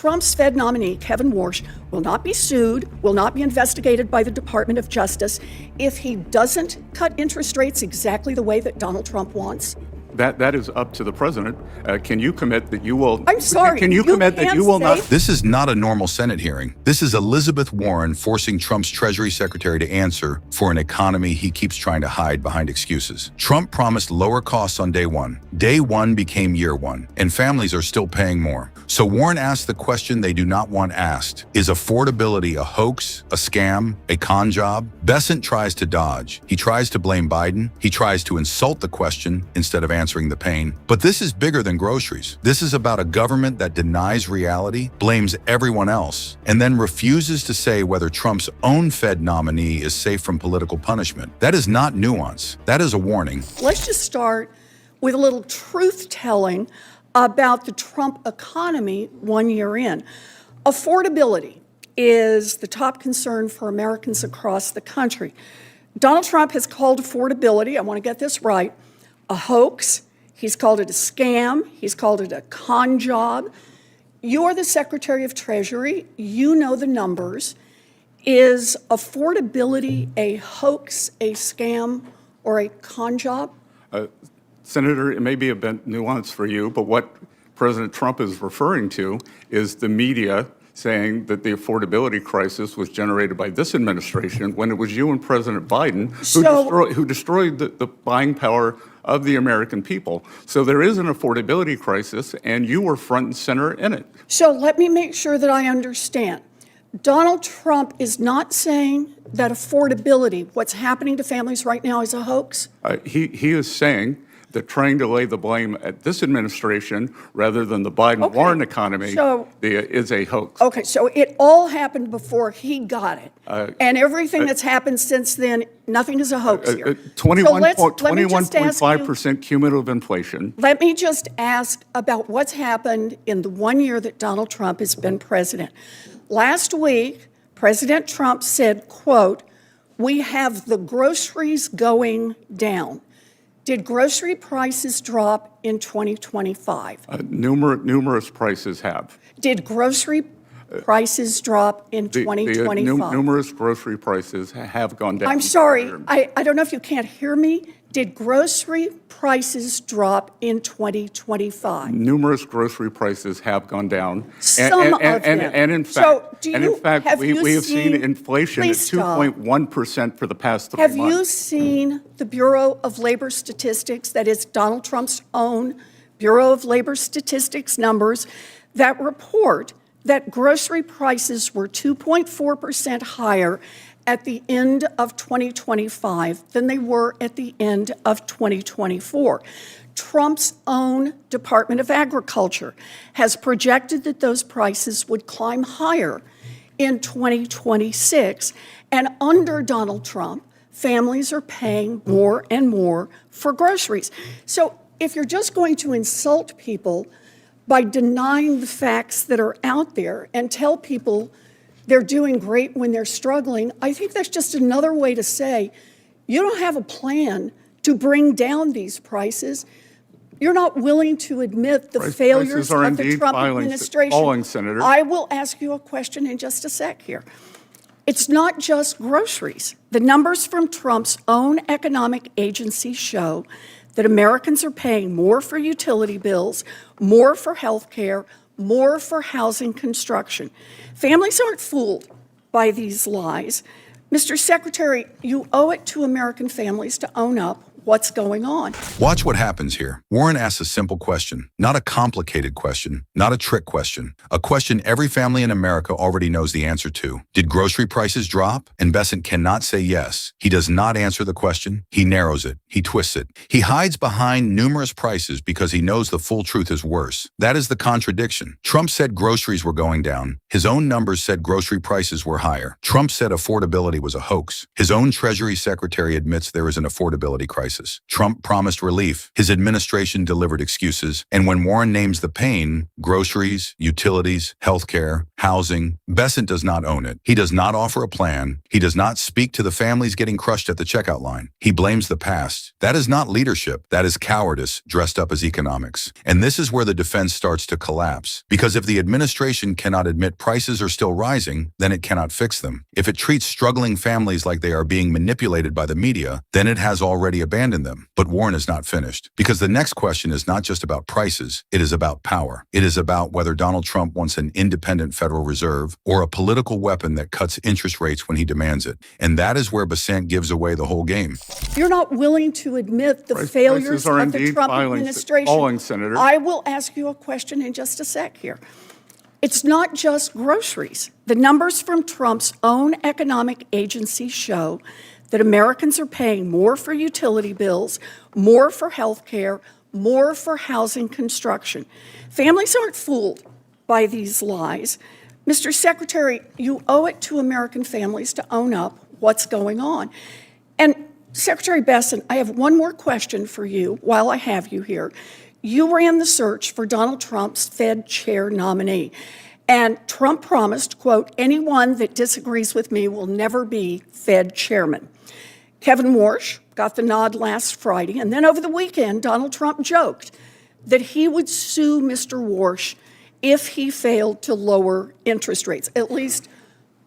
Trump's Fed nominee, Kevin Warsh, will not be sued, will not be investigated by the Department of Justice if he doesn't cut interest rates exactly the way that Donald Trump wants? That is up to the president. Can you commit that you will? I'm sorry. Can you commit that you will not? This is not a normal Senate hearing. This is Elizabeth Warren forcing Trump's Treasury Secretary to answer for an economy he keeps trying to hide behind excuses. Trump promised lower costs on day one. Day one became year one, and families are still paying more. So Warren asked the question they do not want asked. Is affordability a hoax, a scam, a con job? Bessent tries to dodge. He tries to blame Biden. He tries to insult the question instead of answering the pain. But this is bigger than groceries. This is about a government that denies reality, blames everyone else, and then refuses to say whether Trump's own Fed nominee is safe from political punishment. That is not nuance. That is a warning. Let's just start with a little truth-telling about the Trump economy 1 year in. Affordability is the top concern for Americans across the country. Donald Trump has called affordability, I want to get this right, a hoax. He's called it a scam. He's called it a con job. You're the Secretary of Treasury. You know the numbers. Is affordability a hoax, a scam, or a con job? Senator, it may be a bit nuanced for you, but what President Trump is referring to is the media saying that the affordability crisis was generated by this administration when it was you and President Biden who destroyed the buying power of the American people. So there is an affordability crisis, and you were front and center in it. So let me make sure that I understand. Donald Trump is not saying that affordability, what's happening to families right now, is a hoax? He is saying that trying to lay the blame at this administration rather than the Biden-Warren economy is a hoax. Okay, so it all happened before he got it. And everything that's happened since then, nothing is a hoax here. 21.5% cumulative inflation. Let me just ask about what's happened in the 1 year that Donald Trump has been president. Last week, President Trump said, quote, "We have the groceries going down." Did grocery prices drop in 2025? Numerous prices have. Did grocery prices drop in 2025? Numerous grocery prices have gone down. I'm sorry, I don't know if you can't hear me. Did grocery prices drop in 2025? Numerous grocery prices have gone down. Some of them. And in fact, we have seen inflation at 2.1% for the past 3 months. Have you seen the Bureau of Labor Statistics, that is Donald Trump's own Bureau of Labor Statistics numbers, that report that grocery prices were 2.4% higher at the end of 2025 than they were at the end of 2024. Trump's own Department of Agriculture has projected that those prices would climb higher in 2026. And under Donald Trump, families are paying more and more for groceries. So if you're just going to insult people by denying the facts that are out there and tell people they're doing great when they're struggling, I think that's just another way to say you don't have a plan to bring down these prices. You're not willing to admit the failures of the Trump administration. Senator. I will ask you a question in just a sec here. It's not just groceries. The numbers from Trump's own economic agency show that Americans are paying more for utility bills, more for health care, more for housing construction. Families aren't fooled by these lies. Mr. Secretary, you owe it to American families to own up what's going on. Watch what happens here. Warren asks a simple question, not a complicated question, not a trick question, a question every family in America already knows the answer to. Did grocery prices drop? And Bessent cannot say yes. He does not answer the question. He narrows it. He twists it. He hides behind numerous prices because he knows the full truth is worse. That is the contradiction. Trump said groceries were going down. His own numbers said grocery prices were higher. Trump said affordability was a hoax. His own Treasury Secretary admits there is an affordability crisis. Trump promised relief. His administration delivered excuses. And when Warren names the pain, groceries, utilities, healthcare, housing. Bessent does not own it. He does not offer a plan. He does not speak to the families getting crushed at the checkout line. He blames the past. That is not leadership. That is cowardice dressed up as economics. And this is where the defense starts to collapse. Because if the administration cannot admit prices are still rising, then it cannot fix them. If it treats struggling families like they are being manipulated by the media, then it has already abandoned them. But Warren is not finished. Because the next question is not just about prices, it is about power. It is about whether Donald Trump wants an independent Federal Reserve or a political weapon that cuts interest rates when he demands it. And that is where Bessent gives away the whole game. You're not willing to admit the failures are of the indeed Trump falling, administration. Senator. I will ask you a question in just a sec here. It's not just groceries. The numbers from Trump's own economic agency show that Americans are paying more for utility bills, more for health care, more for housing construction. Families aren't fooled by these lies. Mr. Secretary, you owe it to American families to own up what's going on. And Secretary Bessent, I have one more question for you while I have you here. You ran the search for Donald Trump's Fed chair nominee. And Trump promised, quote, anyone that disagrees with me will never be Fed chairman. Kevin Warsh got the nod last Friday. And then over the weekend, Donald Trump joked that he would sue Mr. Warsh if he failed to lower interest rates. At least,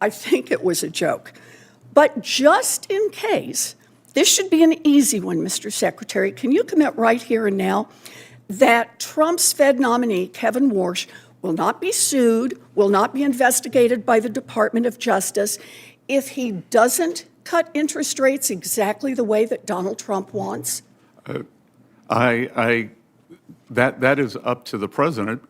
I think it was a joke. But just in case, this should be an easy one, Mr. Secretary. Can you commit right here and now that Trump's Fed nominee, Kevin Warsh, will not be sued, will not be investigated by the Department of Justice if he doesn't cut interest rates exactly the way that Donald Trump wants? That is up to the president.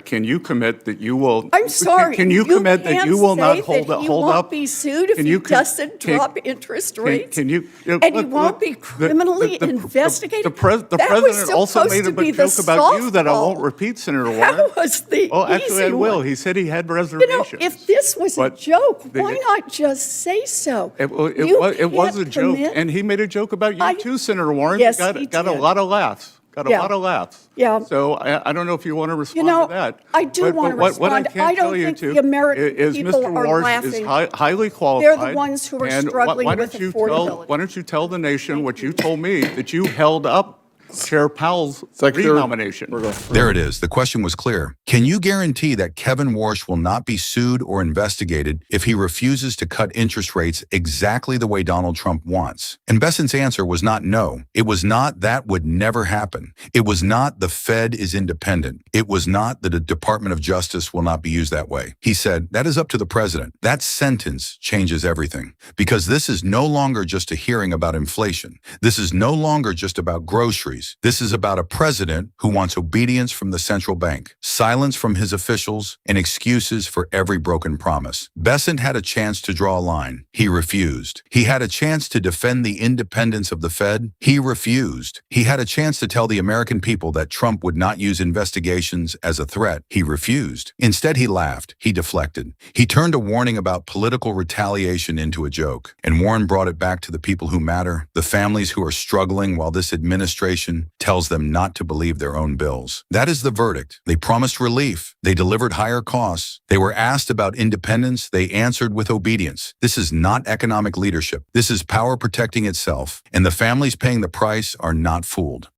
Can you commit that you will? I'm sorry. Can you commit that you will not hold up? He won't be sued if he doesn't drop interest rates. And he won't be criminally investigated. The president also made a joke about you that I won't repeat, Senator Warren. That was the easy one. Actually, I will. He said he had reservations. If this was a joke, why not just say so? It was a joke, and he made a joke about you too, Senator Warren. Yes, he got a lot of laughs. Got a lot of laughs. Yeah. So I don't know if you want to respond to that. I do want to respond. What I can tell you the American is people Mr. are Warsh laughing. is highly qualified. They're the ones who are struggling with affordability. Why don't you tell the nation what you told me, that you held up Chair Powell's renomination? There it is. The question was clear. Can you guarantee that Kevin Warsh will not be sued or investigated if he refuses to cut interest rates exactly the way Donald Trump wants? And Bessent's answer was not no. It was not that would never happen. It was not the Fed is independent. It was not that the Department of Justice will not be used that way. He said, that is up to the president. That sentence changes everything, because this is no longer just a hearing about inflation. This is no longer just about groceries. This is about a president who wants obedience from the central bank, silence from his officials, and excuses for every broken promise. Bessent had a chance to draw a line. He refused. He had a chance to defend the independence of the Fed. He refused. He had a chance to tell the American people that Trump would not use investigations as a threat. He refused. Instead, he laughed. He deflected. He turned a warning about political retaliation into a joke. And Warren brought it back to the people who matter, the families who are struggling while this administration tells them not to believe their own bills. That is the verdict. They promised relief. They delivered higher costs. They were asked about independence. They answered with obedience. This is not economic leadership. This is power protecting itself. And the families paying the price are not fooled.